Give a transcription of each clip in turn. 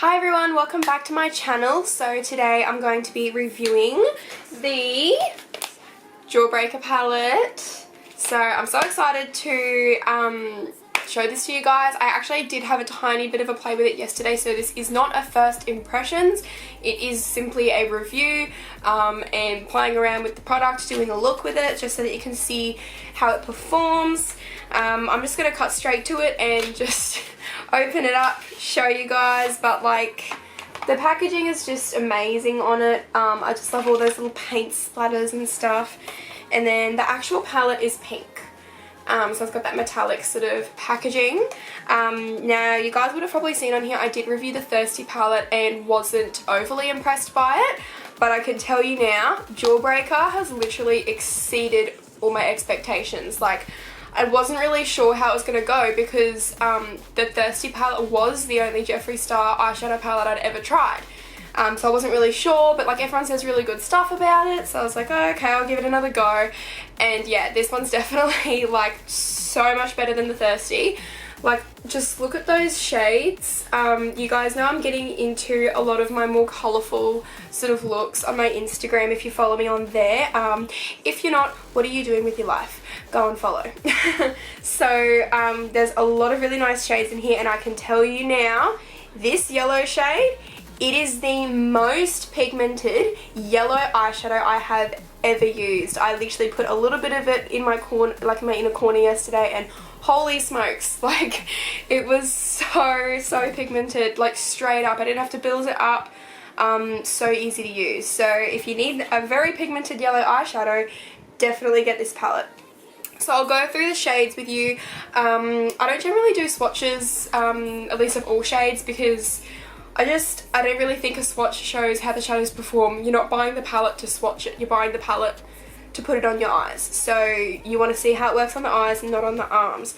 Hi everyone, welcome back to my channel. So today I'm going to be reviewing the JAWBREAKER palette. So I'm so excited to show this to you guys. I actually did have a tiny bit of a play with it yesterday, so this is not a first impressions. It is simply a review and playing around with the product, doing a look with it just so that you can see how it performs. I'm just going to cut straight to it and just open it up, show you guys, but like the packaging is just amazing on it. I just love all those little paint splatters and stuff. And then the actual palette is pink. So it's got that metallic sort of packaging. Now you guys would have probably seen on here I did review the Thirsty palette and wasn't overly impressed by it, but I can tell you now JAWBREAKER has literally exceeded all my expectations. Like, I wasn't really sure how it was going to go because the Thirsty palette was the only Jeffree Star eyeshadow palette I'd ever tried. So I wasn't really sure, but like everyone says really good stuff about it, so I was like, oh, okay, I'll give it another go. And yeah, this one's definitely like so much better than the Thirsty. Like, just look at those shades. You guys know I'm getting into a lot of my more colourful sort of looks on my Instagram if you follow me on there. If you're not, what are you doing with your life? Go and follow. So there's a lot of really nice shades in here, and I can tell you now, this yellow shade, it is the most pigmented yellow eyeshadow I have ever used. I literally put a little bit of it in my corner, like in my inner corner yesterday, and holy smokes, like it was so pigmented, like straight up. I didn't have to build it up. So easy to use. So if you need a very pigmented yellow eyeshadow, definitely get this palette. So I'll go through the shades with you. I don't generally do swatches, at least of all shades, because I don't really think a swatch shows how the shadows perform. You're not buying the palette to swatch it, you're buying the palette to put it on your eyes. So you want to see how it works on the eyes and not on the arms.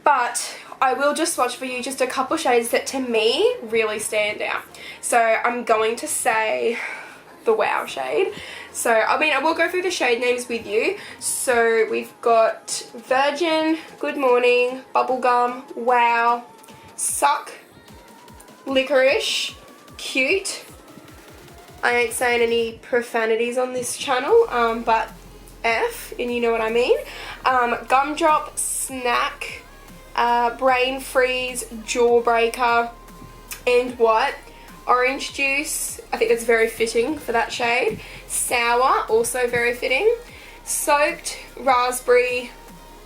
But I will just swatch for you just a couple shades that to me really stand out. So I'm going to say the Wow shade. So I mean, I will go through the shade names with you. So we've got Virgin, Good Morning, Bubblegum, Wow, Suck, Licorice, Cute. I ain't saying any profanities on this channel, but F, and you know what I mean. Gumdrop, Snack, Brain Freeze, JAWBREAKER, and what? Orange Juice, I think that's very fitting for that shade. Sour, also very fitting. Soaked, Raspberry,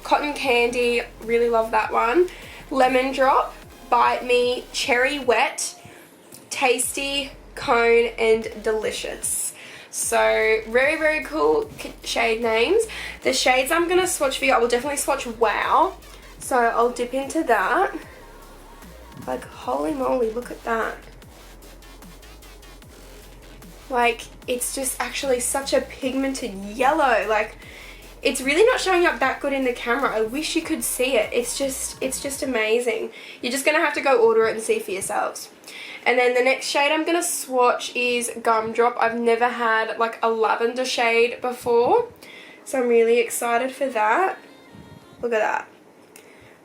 Cotton Candy, really love that one. Lemon Drop, Bite Me, Cherry Wet, Tasty, Cone, and Delicious. So very cool shade names. The shades I'm going to swatch for you, I will definitely swatch Wow. So I'll dip into that. Like, holy moly, look at that. Like, it's just actually such a pigmented yellow. Like, it's really not showing up that good in the camera. I wish you could see it. It's just amazing. You're just going to have to go order it and see for yourselves. And then the next shade I'm going to swatch is Gumdrop. I've never had like a lavender shade before, so I'm really excited for that. Look at that.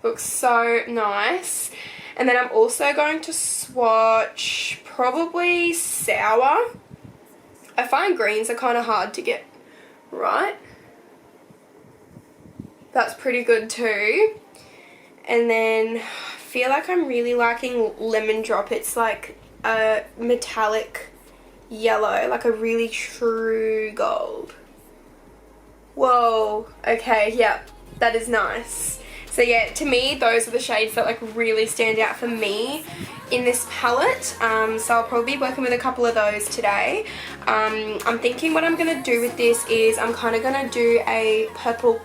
Looks so nice. And then I'm also going to swatch probably Sour. I find greens are kind of hard to get right. That's pretty good too. And then I feel like I'm really liking Lemon Drop. It's like a metallic yellow, like a really true gold. Whoa, okay, yep, that is nice. So yeah, to me, those are the shades that like really stand out for me in this palette. So I'll probably be working with a couple of those today. I'm thinking what I'm going to do with this is I'm kind of going to do a purple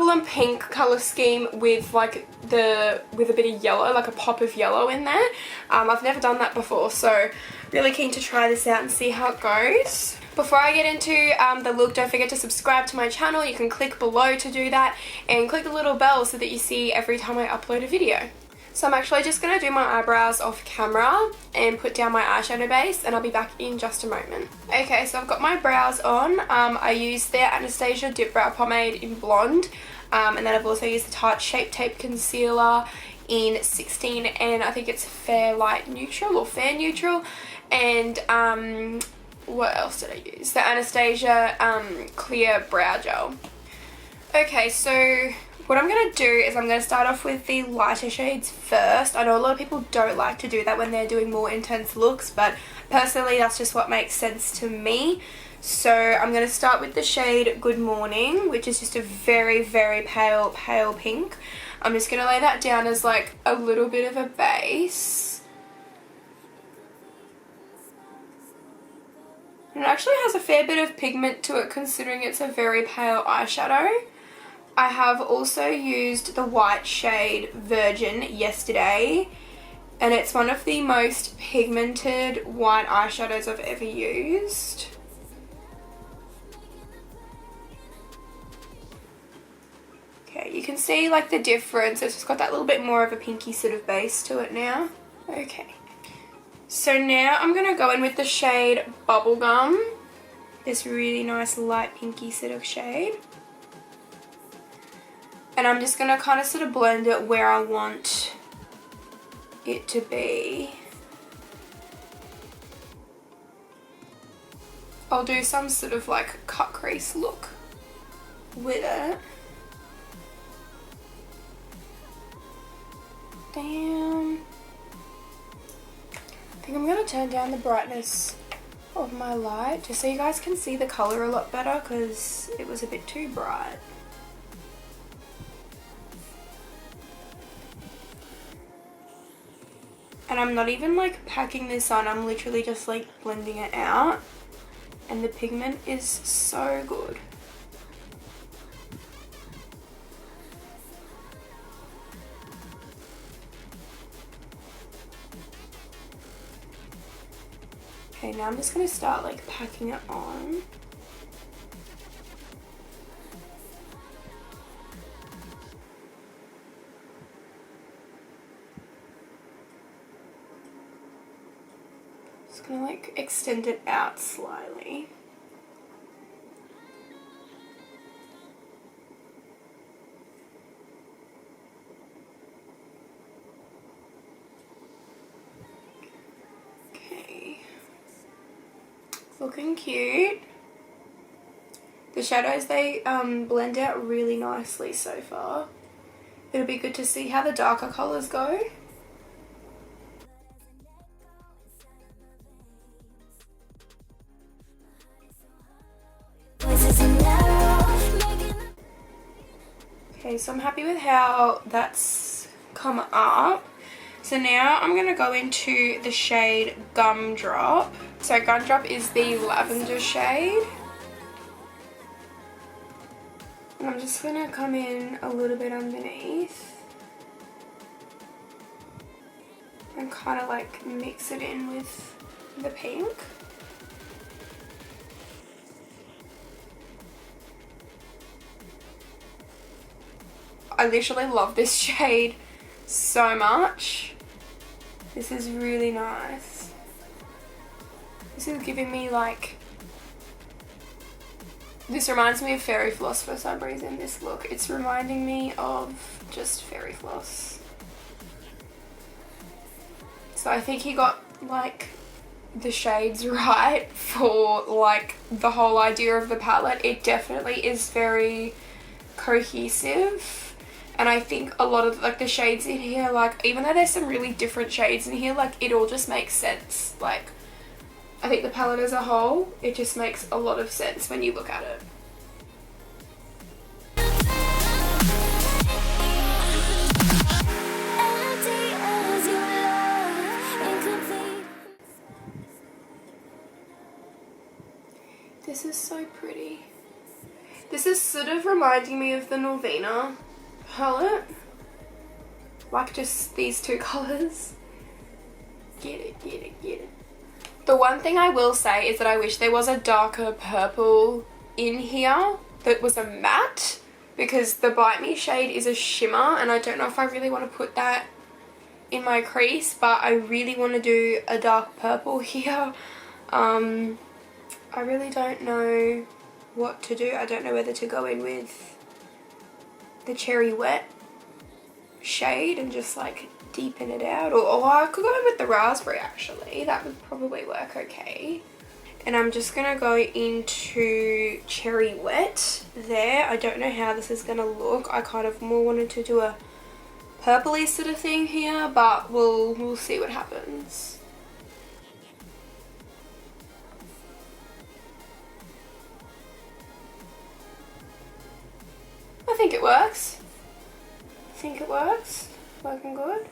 and pink colour scheme with like with a bit of yellow, like a pop of yellow in there. I've never done that before, so really keen to try this out and see how it goes. Before I get into the look, don't forget to subscribe to my channel. You can click below to do that, and click the little bell so that you see every time I upload a video. So I'm actually just going to do my eyebrows off camera and put down my eyeshadow base, and I'll be back in just a moment. Okay, so I've got my brows on. I used their Anastasia Dip Brow Pomade in Blonde, and then I've also used the Tarte Shape Tape Concealer in 16, and I think it's Fair Light Neutral or Fair Neutral. And what else did I use? The Anastasia Clear Brow Gel. Okay, so what I'm going to do is I'm going to start off with the lighter shades first. I know a lot of people don't like to do that when they're doing more intense looks, but personally that's just what makes sense to me. So I'm going to start with the shade Good Morning, which is just a very, very pale pink. I'm just going to lay that down as like a little bit of a base. And it actually has a fair bit of pigment to it considering it's a very pale eyeshadow. I have also used the white shade Virgin yesterday, and it's one of the most pigmented white eyeshadows I've ever used. Okay, you can see like the difference. It's just got that little bit more of a pinky sort of base to it now. Okay, so now I'm going to go in with the shade Bubblegum, this really nice light pinky sort of shade. And I'm just going to kind of sort of blend it where I want it to be. I'll do some sort of like cut crease look with it. Down. I think I'm going to turn down the brightness of my light just so you guys can see the colour a lot better because it was a bit too bright. And I'm not even like packing this on, I'm literally just like blending it out. And the pigment is so good. Okay, now I'm just going to start like packing it on. Just gonna like extend it out slightly. Okay, looking cute. The shadows, they blend out really nicely so far. It'll be good to see how the darker colours go. Okay, so I'm happy with how that's come up. So now I'm going to go into the shade Gumdrop. So Gumdrop is the lavender shade. And I'm just going to come in a little bit underneath. And kind of like mix it in with the pink. I literally love this shade so much. This is really nice. This is giving me like, this reminds me of Fairy Floss for some reason, this look. It's reminding me of just Fairy Floss. So I think he got like the shades right for like the whole idea of the palette. It definitely is very cohesive. And I think a lot of like the shades in here, like even though there's some really different shades in here, like it all just makes sense. Like I think the palette as a whole, it just makes a lot of sense when you look at it. This is so pretty. This is sort of reminding me of the Norvina palette, like just these two colours. Get it, get it, get it. The one thing I will say is that I wish there was a darker purple in here that was a matte, because the Bite Me shade is a shimmer and I don't know if I really want to put that in my crease, but I really want to do a dark purple here. I really don't know what to do. I don't know whether to go in with the Cherry Wet shade and just like deepen it out. Or I could go in with the raspberry actually. That would probably work okay. And I'm just going to go into Cherry Wet there. I don't know how this is going to look. I kind of more wanted to do a purpley sort of thing here, but we'll see what happens. I think it works. I think it works. Working good.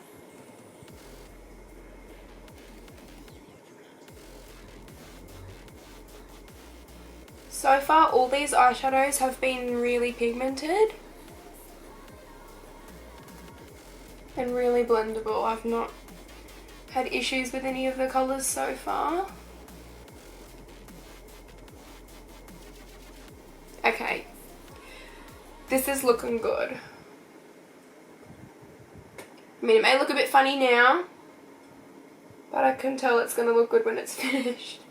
So far, all these eyeshadows have been really pigmented and really blendable. I've not had issues with any of the colours so far. Okay, this is looking good. I mean, it may look a bit funny now, but I can tell it's going to look good when it's finished.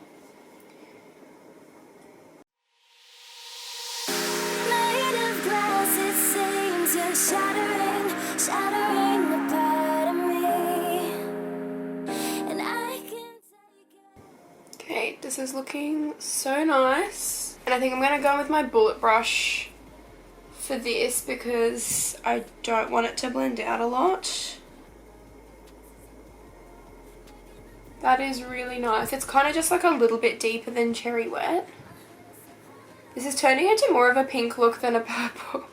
Shattering a part of me, and I can tell you. Okay, this is looking so nice. And I think I'm going to go with my bullet brush for this because I don't want it to blend out a lot. That is really nice. It's kind of just like a little bit deeper than Cherry Wet. This is turning into more of a pink look than a purple.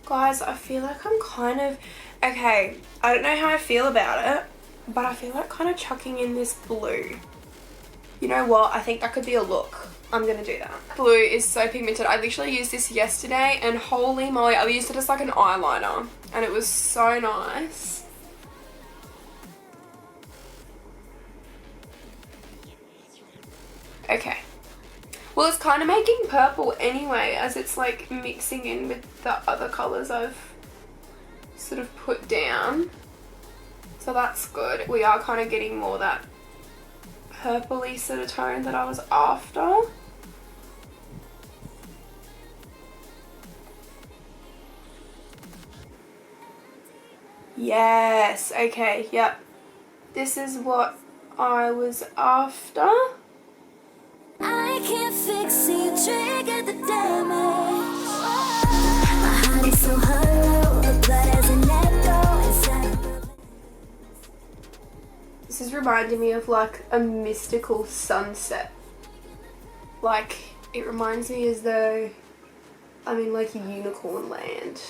Guys, I feel like I'm kind of... Okay, I don't know how I feel about it, but I feel like kind of chucking in this blue. You know what? I think that could be a look. I'm going to do that. Blue is so pigmented. I literally used this yesterday and holy moly, I used it as like an eyeliner and it was so nice. Okay. Well, it's kind of making purple anyway as it's like mixing in with the other colours I've sort of put down. So that's good. We are kind of getting more that purpley sort of tone that I was after. Yes, okay, yep. This is what I was after. I can't fix it, trigger the damage. My heart is so hollow, the blood has an echo inside. This is reminding me of like a mystical sunset. Like, it reminds me as though I'm in like unicorn land.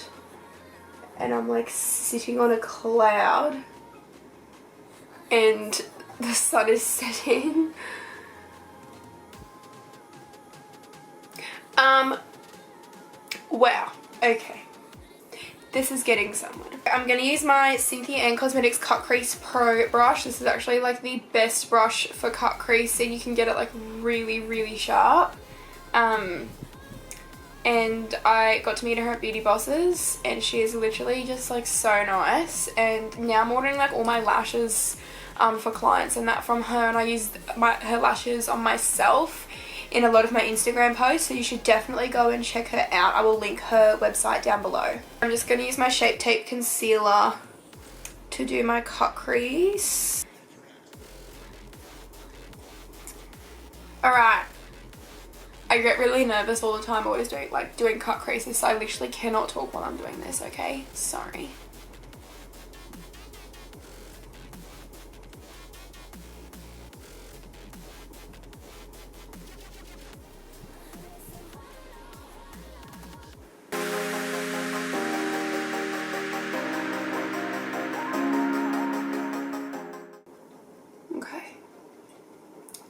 And I'm like sitting on a cloud. And the sun is setting. Wow, okay. This is getting somewhere. I'm going to use my CYNTHIA Cosmetics Cut Crease Pro brush. This is actually like the best brush for cut crease and you can get it like really, really sharp. And I got to meet her at Beauty Bosses and she is literally just like so nice. And now I'm ordering like all my lashes for clients and that from her, and I use her lashes on myself in a lot of my Instagram posts, so you should definitely go and check her out. I will link her website down below. I'm just going to use my Shape Tape Concealer to do my cut crease. Alright. I get really nervous all the time always doing cut creases, so I literally cannot talk while I'm doing this, okay? Sorry.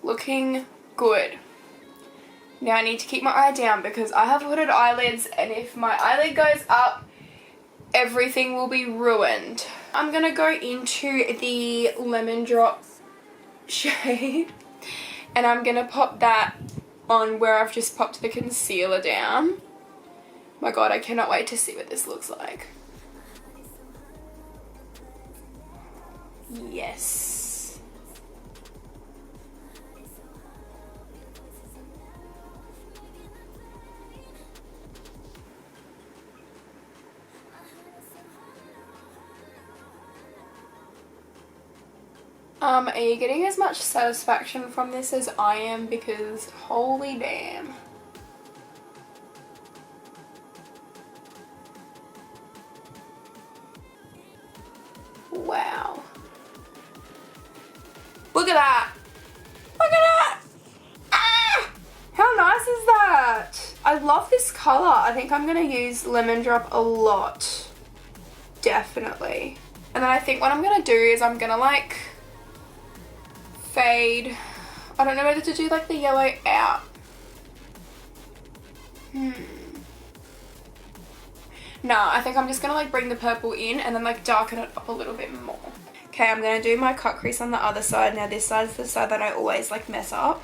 Looking good. Now I need to keep my eye down because I have hooded eyelids and if my eyelid goes up, everything will be ruined. I'm going to go into the Lemon Drop shade And I'm going to pop that on where I've just popped the concealer down. My god, I cannot wait to see what this looks like. Yes. Are you getting as much satisfaction from this as I am? Because holy damn. Wow. Look at that. Look at that. Ah! How nice is that? I love this colour. I think I'm going to use Lemon Drop a lot. Definitely. And then I think what I'm going to do is I'm going to like fade. I don't know whether to do like the yellow out. No, I think I'm just gonna like bring the purple in and then like darken it up a little bit more. Okay, I'm gonna do my cut crease on the other side. Now this side is the side that I always like mess up.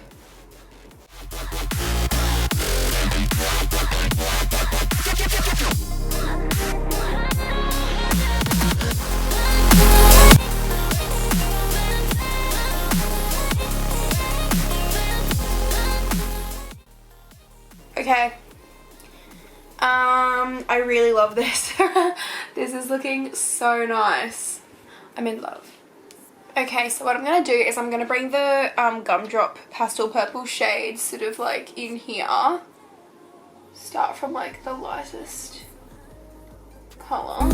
Okay. I really love this. This is looking so nice. I'm in love. Okay, so what I'm going to do is I'm going to bring the Gumdrop Pastel Purple shade sort of like in here. Start from like the lightest colour.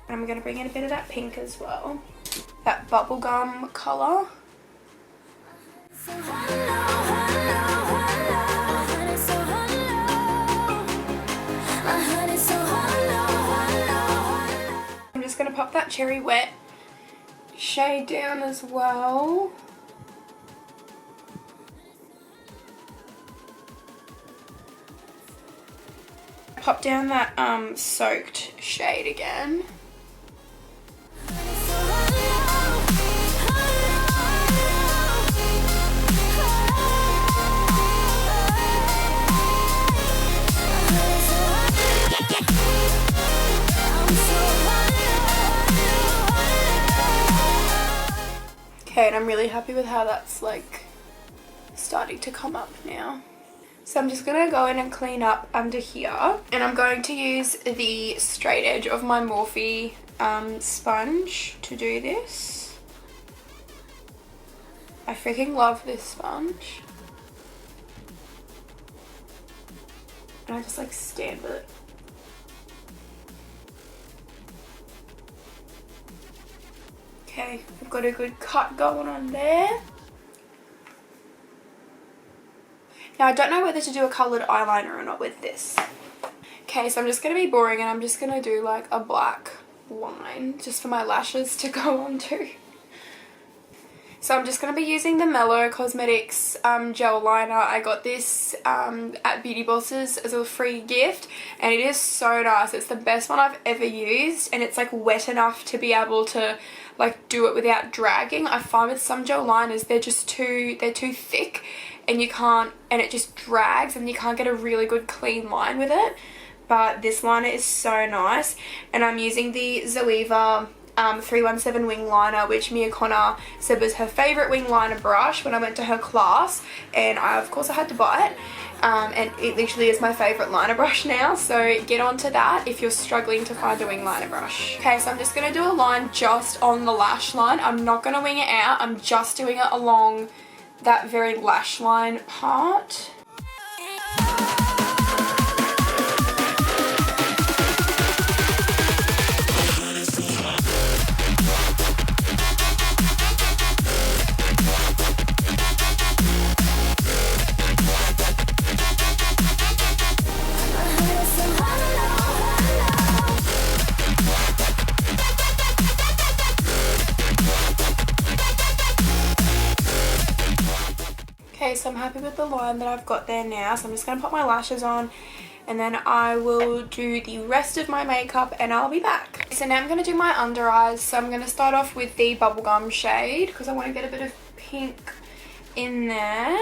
And I'm going to bring in a bit of that pink as well. That bubblegum colour. I'm just going to pop that Cherry Wet shade down as well. Pop down that Soaked shade again. Okay, and I'm really happy with how that's like starting to come up now. So I'm just going to go in and clean up under here. And I'm going to use the straight edge of my Morphe sponge to do this. I freaking love this sponge. And I just like stamp it. Okay, I've got a good cut going on there. Now I don't know whether to do a coloured eyeliner or not with this. Okay, so I'm just going to be boring and I'm just going to do like a black line just for my lashes to go onto. So I'm just going to be using the Mellow Cosmetics gel liner. I got this at Beauty Bosses as a free gift and it is so nice. It's the best one I've ever used and it's like wet enough to be able to like do it without dragging. I find with some gel liners they're too thick and you can't, and it just drags and you can't get a really good clean line with it. But this liner is so nice and I'm using the Zoeva 317 wing liner, which Mia Connor said was her favourite wing liner brush when I went to her class, and of course I had to buy it. And it literally is my favourite liner brush now, so get onto that if you're struggling to find a wing liner brush. Okay, so I'm just going to do a line just on the lash line. I'm not going to wing it out, I'm just doing it along that very lash line part. Okay, so I'm happy with the line that I've got there now, so I'm just going to put my lashes on and then I will do the rest of my makeup and I'll be back. So now I'm going to do my under eyes. So I'm going to start off with the bubblegum shade because I want to get a bit of pink in there.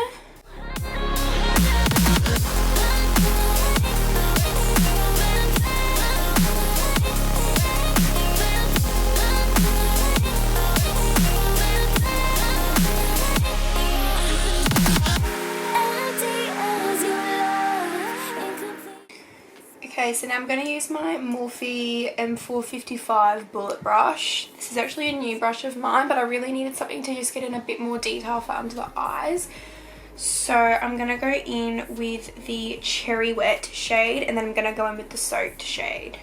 Okay, so now I'm going to use my Morphe M455 bullet brush. This is actually a new brush of mine, but I really needed something to just get in a bit more detail for under the eyes. So I'm going to go in with the Cherry Wet shade, and then I'm going to go in with the Soaked shade.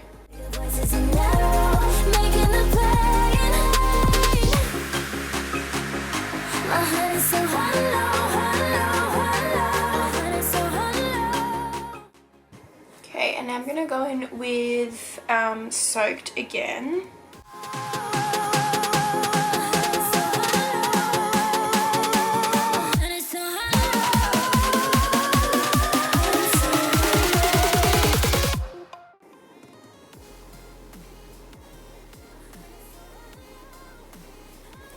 Okay, and now I'm going to go in with Soaked again.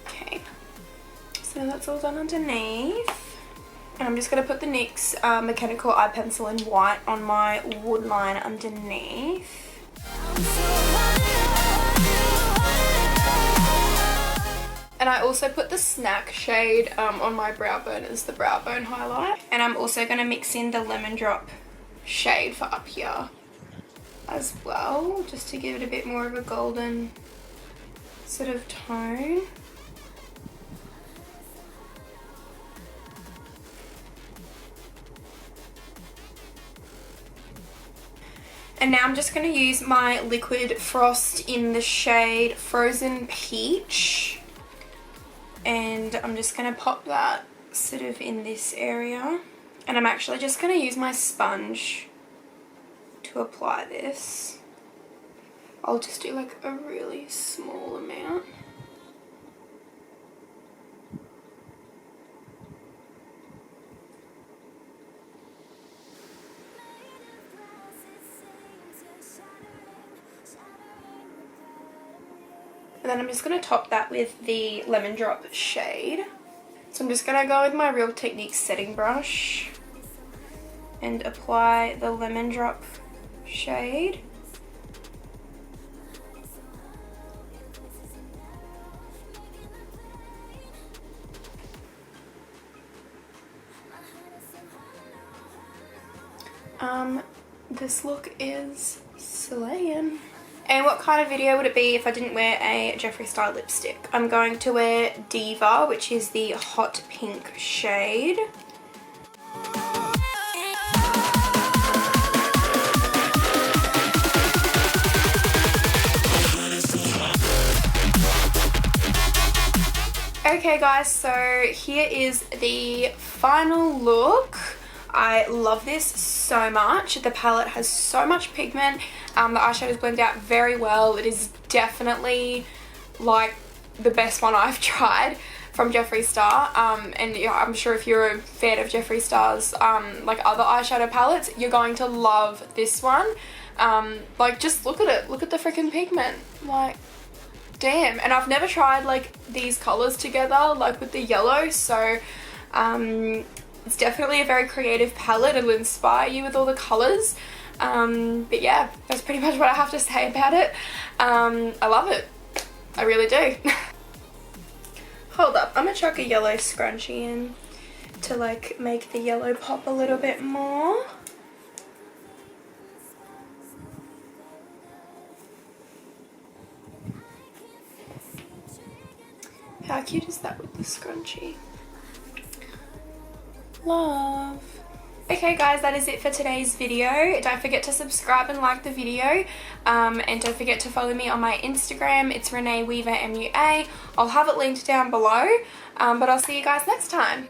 Okay, so that's all done underneath. And I'm just going to put the NYX Mechanical Eye Pencil in white on my wood line underneath. And I also put the Snack shade on my brow bone as the brow bone highlight. And I'm also going to mix in the Lemon Drop shade for up here as well, just to give it a bit more of a golden sort of tone. And now I'm just going to use my Liquid Frost in the shade Frozen Peach. And I'm just going to pop that sort of in this area. And I'm actually just going to use my sponge to apply this. I'll just do like a really small amount. And then I'm just going to top that with the Lemon Drop shade. So I'm just going to go with my Real Techniques setting brush and apply the Lemon Drop shade. This look is slaying. And what kind of video would it be if I didn't wear a Jeffree Star lipstick? I'm going to wear Diva, which is the hot pink shade. Okay guys, so here is the final look. I love this so much. The palette has so much pigment. The eyeshadows blend out very well. It is definitely like the best one I've tried from Jeffree Star. And yeah, I'm sure if you're a fan of Jeffree Star's like other eyeshadow palettes, you're going to love this one. Like just look at it. Look at the freaking pigment. Like damn. And I've never tried like these colors together, like with the yellow. So it's definitely a very creative palette. It'll inspire you with all the colors. But yeah, that's pretty much what I have to say about it. I love it. I really do. Hold up, I'm gonna chuck a yellow scrunchie in to like make the yellow pop a little bit more. How cute is that with the scrunchie? Love. Okay guys, that is it for today's video. Don't forget to subscribe and like the video, and don't forget to follow me on my Instagram. It's Renee Weaver MUA. I'll have it linked down below, but I'll see you guys next time.